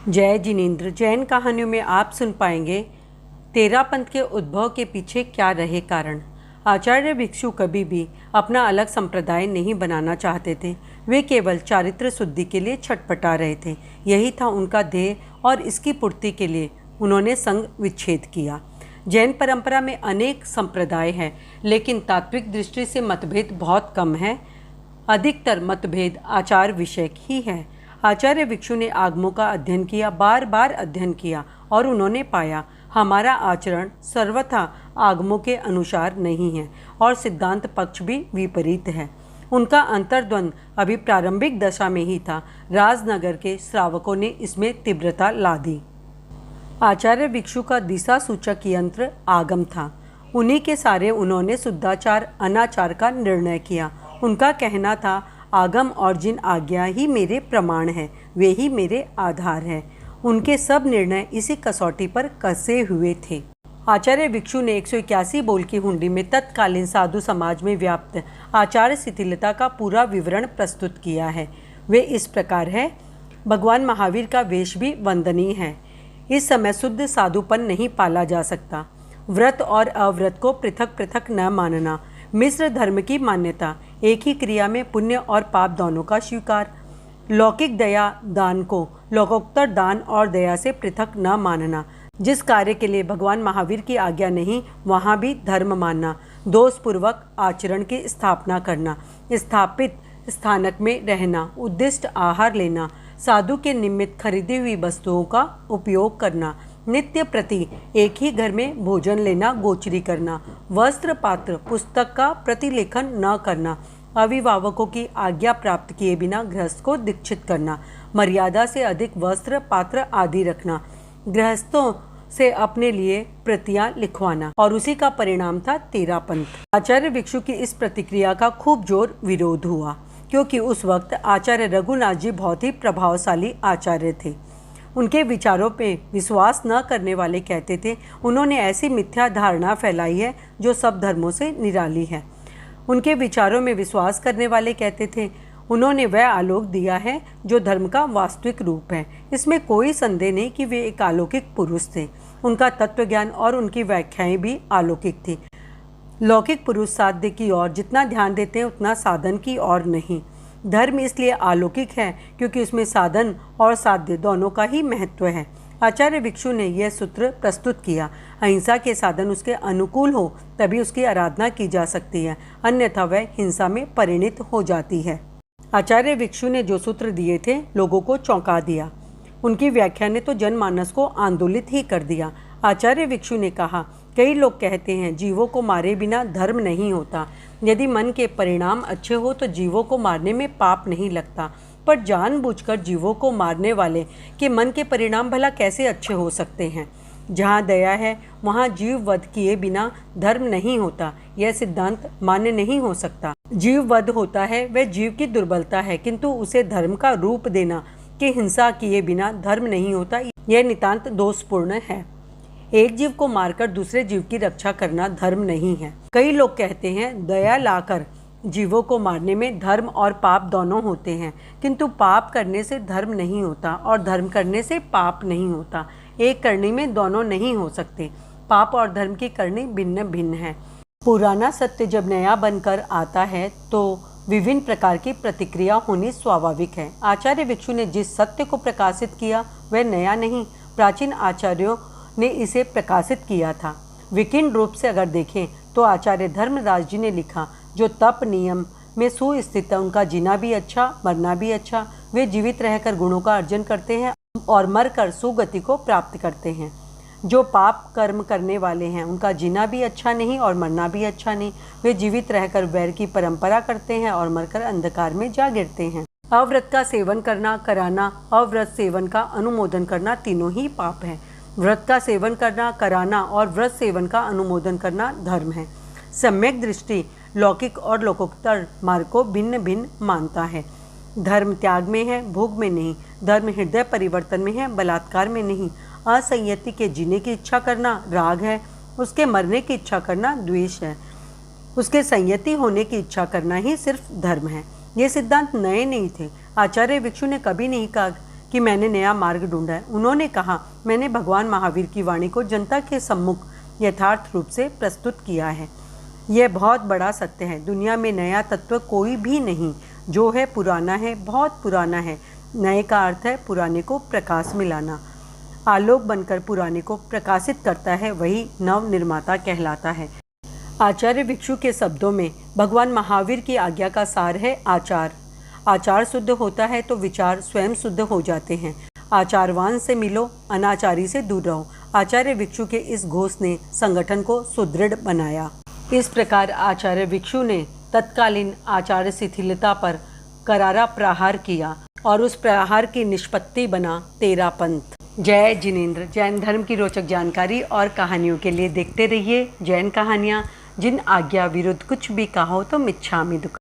जय जिनेंद्र। जैन कहानियों में आप सुन पाएंगे तेरापंथ के उद्भव के पीछे क्या रहे कारण। आचार्य भिक्षु कभी भी अपना अलग संप्रदाय नहीं बनाना चाहते थे। वे केवल चारित्र शुद्धि के लिए छटपटा रहे थे। यही था उनका ध्येय और इसकी पूर्ति के लिए उन्होंने संघ विच्छेद किया। जैन परंपरा में अनेक संप्रदाय हैं, लेकिन तात्विक दृष्टि से मतभेद बहुत कम है। अधिकतर मतभेद आचार विषयक ही है। आचार्य भिक्षु ने आगमों का अध्ययन किया, बार बार अध्ययन किया और उन्होंने पाया हमारा आचरण सर्वथा आगमों के अनुसार नहीं है और सिद्धांत पक्ष भी विपरीत है। उनका अंतर्द्वंद अभी प्रारंभिक दशा में ही था। राजनगर के श्रावकों ने इसमें तीव्रता ला दी। आचार्य भिक्षु का दिशा सूचक यंत्र आगम था। उन्हीं के सारे उन्होंने शुद्धाचार अनाचार का निर्णय किया। उनका कहना था, आगम और जिन आज्ञा ही मेरे प्रमाण हैं, वे ही मेरे आधार हैं। उनके सब निर्णय इसी कसौटी पर कसे हुए थे। आचार्य भिक्षु ने 181 बोल की हुंडी में तत्कालीन साधु समाज में व्याप्त आचार शिथिलता का पूरा विवरण प्रस्तुत किया है। वे इस प्रकार है। भगवान महावीर का वेश भी वंदनीय है। इस समय शुद्ध साधुपन नहीं पाला जा सकता। व्रत और अव्रत को पृथक पृथक न मानना, मिश्र धर्म की मान्यता, एक ही क्रिया में पुण्य और पाप दोनों का स्वीकार, लौकिक दया दान को लोकोत्तर दान और दया से पृथक न मानना, जिस कार्य के लिए भगवान महावीर की आज्ञा नहीं वहाँ भी धर्म मानना, दोषपूर्वक आचरण की स्थापना करना, स्थापित स्थानक में रहना, उद्दिष्ट आहार लेना, साधु के निमित्त खरीदी हुई वस्तुओं का उपयोग करना, नित्य प्रति एक ही घर में भोजन लेना, गोचरी करना, वस्त्र पात्र पुस्तक का प्रतिलेखन न करना, अभिभावकों की आज्ञा प्राप्त किए बिना गृहस्थ को दीक्षित करना, मर्यादा से अधिक वस्त्र पात्र आदि रखना, गृहस्थों से अपने लिए प्रतियां लिखवाना, और उसी का परिणाम था तेरापंथ। आचार्य भिक्षु की इस प्रतिक्रिया का खूब जोर विरोध हुआ, क्योंकि उस वक्त आचार्य रघुनाथ जी बहुत ही प्रभावशाली आचार्य थे। उनके विचारों पे विश्वास न करने वाले कहते थे उन्होंने ऐसी मिथ्या धारणा फैलाई है जो सब धर्मों से निराली है। उनके विचारों में विश्वास करने वाले कहते थे उन्होंने वह आलोक दिया है जो धर्म का वास्तविक रूप है। इसमें कोई संदेह नहीं कि वे एक अलौकिक पुरुष थे। उनका तत्वज्ञान और उनकी व्याख्याएं भी अलौकिक थी। लौकिक पुरुष साध्य की ओर जितना ध्यान देते हैं उतना साधन की ओर नहीं। धर्म इसलिए अलौकिक है क्योंकि उसमें साधन और साध्य दोनों का ही महत्व है। आचार्य भिक्षु ने यह सूत्र प्रस्तुत किया, अहिंसा के साधन उसके अनुकूल हो तभी उसकी आराधना की जा सकती है, अन्यथा वह हिंसा में परिणित हो जाती है। आचार्य भिक्षु ने जो सूत्र दिए थे लोगों को चौंका दिया। उनकी व्याख्या ने तो जनमानस को आंदोलित ही कर दिया। आचार्य भिक्षु ने कहा, कई लोग कहते हैं जीवों को मारे बिना धर्म नहीं होता। यदि मन के परिणाम अच्छे हो तो जीवों को मारने में पाप नहीं लगता, पर जानबूझकर जीवों को मारने वाले के मन के परिणाम भला कैसे अच्छे हो सकते हैं। जहाँ दया है वहाँ जीव वध किए बिना धर्म नहीं होता। यह सिद्धांत मान्य नहीं हो सकता। जीव वध होता है वह जीव की दुर्बलता है, किंतु उसे धर्म का रूप देना कि हिंसा किए बिना धर्म नहीं होता, यह नितांत दोषपूर्ण है। एक जीव को मारकर दूसरे जीव की रक्षा करना धर्म नहीं है। कई लोग कहते हैं दया लाकर जीवों को मारने में धर्म और पाप दोनों होते हैं, किंतु पाप करने से धर्म नहीं होता और धर्म करने से पाप नहीं होता। एक करनी में दोनों नहीं हो सकते। पाप और धर्म की करनी भिन्न भिन्न है। पुराना सत्य जब नया बनकर आता है तो विभिन्न प्रकार की प्रतिक्रिया होनी स्वाभाविक है। आचार्य भिक्षु ने जिस सत्य को प्रकाशित किया वह नया नहीं, प्राचीन आचार्यों ने इसे प्रकाशित किया था। विकीर्ण रूप से अगर देखें तो आचार्य धर्मदास जी ने लिखा, जो तप नियम में सुस्थित है उनका जीना भी अच्छा मरना भी अच्छा। वे जीवित रहकर गुणों का अर्जन करते हैं और मरकर सुगति को प्राप्त करते हैं। जो पाप कर्म करने वाले हैं उनका जीना भी अच्छा नहीं और मरना भी अच्छा नहीं। वे जीवित रहकर वैर की परंपरा करते हैं और मरकर अंधकार में जा गिरते हैं। अव्रत का सेवन करना कराना, अव्रत सेवन का अनुमोदन करना, तीनों ही पाप है। व्रत का सेवन करना कराना और व्रत सेवन का अनुमोदन करना धर्म है। सम्यक दृष्टि लौकिक और लोकोत्तर मार्ग को भिन्न भिन्न मानता है। धर्म त्याग में है, भोग में नहीं। धर्म हृदय परिवर्तन में है, बलात्कार में नहीं। असंयति के जीने की इच्छा करना राग है, उसके मरने की इच्छा करना द्वेष है। उसके संयति होने की इच्छा करना ही सिर्फ धर्म है। ये सिद्धांत नए नहीं थे। आचार्य भिक्षु ने कभी नहीं कहा कि मैंने नया मार्ग ढूंढा है। उन्होंने कहा, मैंने भगवान महावीर की वाणी को जनता के सम्मुख यथार्थ रूप से प्रस्तुत किया है। यह बहुत बड़ा सत्य है। दुनिया में नया तत्व कोई भी नहीं। जो है पुराना है, बहुत पुराना है। नए का अर्थ है पुराने को प्रकाश में लाना। आलोक बनकर पुराने को प्रकाशित करता है, वही नव निर्माता कहलाता है। आचार्य भिक्षु के शब्दों में भगवान महावीर की आज्ञा का सार है आचार। आचार शुद्ध होता है तो विचार स्वयं शुद्ध हो जाते हैं। आचारवान से मिलो, अनाचारी से दूर रहो। आचार्य भिक्षु के इस घोष ने संगठन को सुदृढ़ बनाया। इस प्रकार आचार्य भिक्षु ने तत्कालीन आचार्य शिथिलता पर करारा प्रहार किया और उस प्रहार की निष्पत्ति बना तेरापंथ। जय जिनेंद्र। जैन धर्म की रोचक जानकारी और कहानियों के लिए देखते रहिए जैन कहानियाँ। जिन आज्ञा विरुद्ध कुछ भी कहो तो मिच्छामि दुक्कड़म।